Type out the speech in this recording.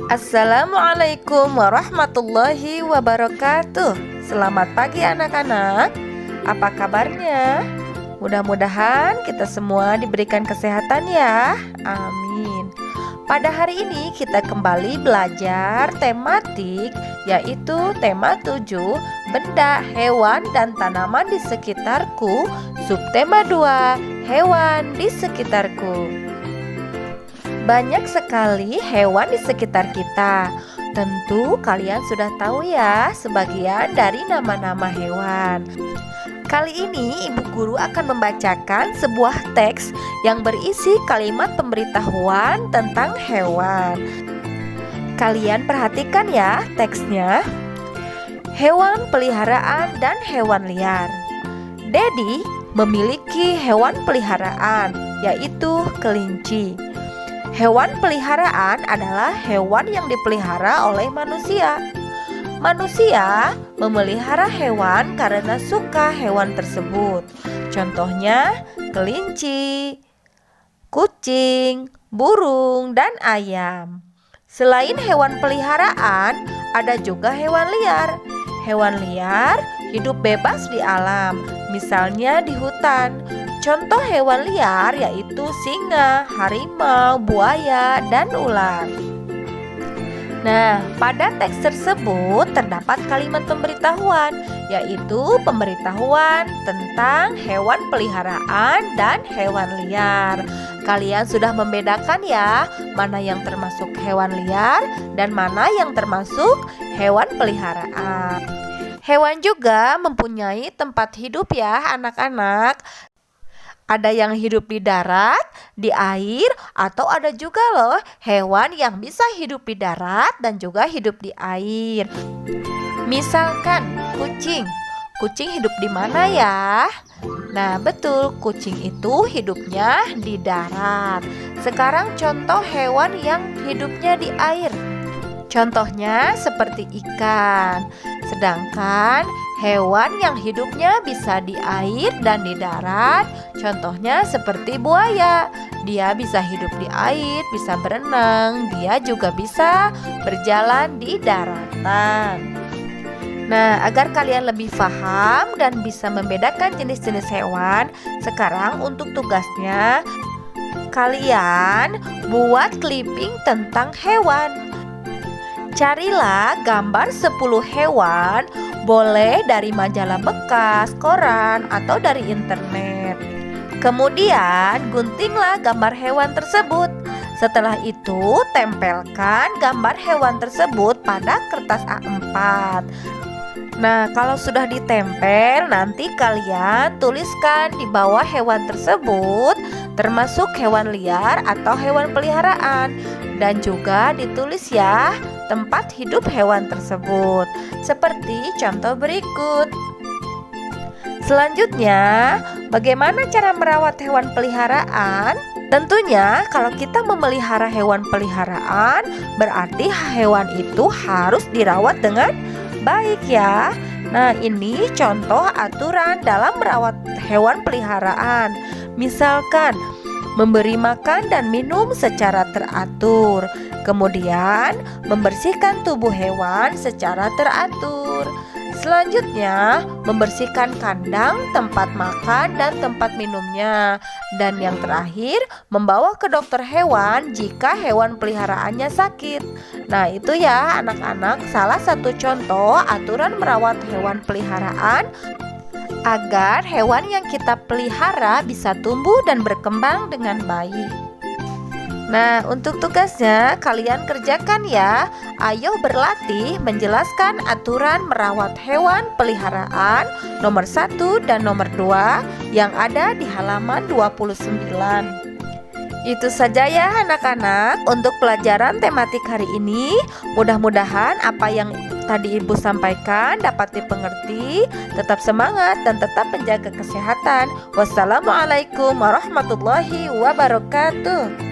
Assalamualaikum warahmatullahi wabarakatuh. Selamat pagi anak-anak. Apa kabarnya? Mudah-mudahan kita semua diberikan kesehatan ya. Amin. Pada hari ini kita kembali belajar tematik, yaitu tema 7, benda, hewan, dan tanaman di sekitarku. Subtema 2, hewan di sekitarku. Banyak sekali hewan di sekitar kita. Tentu kalian sudah tahu ya sebagian dari nama-nama hewan. Kali ini ibu guru akan membacakan sebuah teks yang berisi kalimat pemberitahuan tentang hewan. Kalian perhatikan ya teksnya. Hewan peliharaan dan hewan liar. Dedi memiliki hewan peliharaan, yaitu kelinci. Hewan peliharaan adalah hewan yang dipelihara oleh manusia. Manusia memelihara hewan karena suka hewan tersebut. Contohnya kelinci, kucing, burung, dan ayam. Selain hewan peliharaan, ada juga hewan liar. Hewan liar hidup bebas di alam, misalnya di hutan. Contoh hewan liar yaitu singa, harimau, buaya, dan ular. Nah, pada teks tersebut terdapat kalimat pemberitahuan, yaitu pemberitahuan tentang hewan peliharaan dan hewan liar. Kalian sudah membedakan ya, mana yang termasuk hewan liar dan mana yang termasuk hewan peliharaan. Hewan juga mempunyai tempat hidup ya anak-anak. Ada yang hidup di darat, di air, atau ada juga loh hewan yang bisa hidup di darat dan juga hidup di air. Misalkan kucing. Kucing hidup di mana ya? Nah, betul, kucing itu hidupnya di darat. Sekarang contoh hewan yang hidupnya di air. Contohnya seperti ikan. Sedangkan hewan yang hidupnya bisa di air dan di darat, contohnya seperti buaya. Dia bisa hidup di air, bisa berenang, dia juga bisa berjalan di daratan. Nah, agar kalian lebih paham dan bisa membedakan jenis-jenis hewan, sekarang untuk tugasnya, kalian buat clipping tentang hewan. Carilah gambar 10 hewan, boleh dari majalah bekas, koran, atau dari internet. Kemudian guntinglah gambar hewan tersebut. Setelah itu tempelkan gambar hewan tersebut pada kertas A4. Nah, kalau sudah ditempel, nanti kalian tuliskan di bawah hewan tersebut, termasuk hewan liar atau hewan peliharaan. Dan juga ditulis ya tempat hidup hewan tersebut, seperti contoh berikut. Selanjutnya, bagaimana cara merawat hewan peliharaan? Tentunya kalau kita memelihara hewan peliharaan, berarti hewan itu harus dirawat dengan baik ya. Nah, ini contoh aturan dalam merawat hewan peliharaan. Misalkan memberi makan dan minum secara teratur. Kemudian membersihkan tubuh hewan secara teratur. Selanjutnya membersihkan kandang, tempat makan, dan tempat minumnya. Dan yang terakhir membawa ke dokter hewan jika hewan peliharaannya sakit. Nah, itu ya anak-anak salah satu contoh aturan merawat hewan peliharaan agar hewan yang kita pelihara bisa tumbuh dan berkembang dengan baik. Nah, untuk tugasnya kalian kerjakan ya. Ayo berlatih menjelaskan aturan merawat hewan peliharaan nomor 1 dan nomor 2 yang ada di halaman 29. Itu saja ya anak-anak untuk pelajaran tematik hari ini. Mudah-mudahan apa yang tadi ibu sampaikan dapat dipengerti. Tetap semangat dan tetap menjaga kesehatan. Wassalamualaikum warahmatullahi wabarakatuh.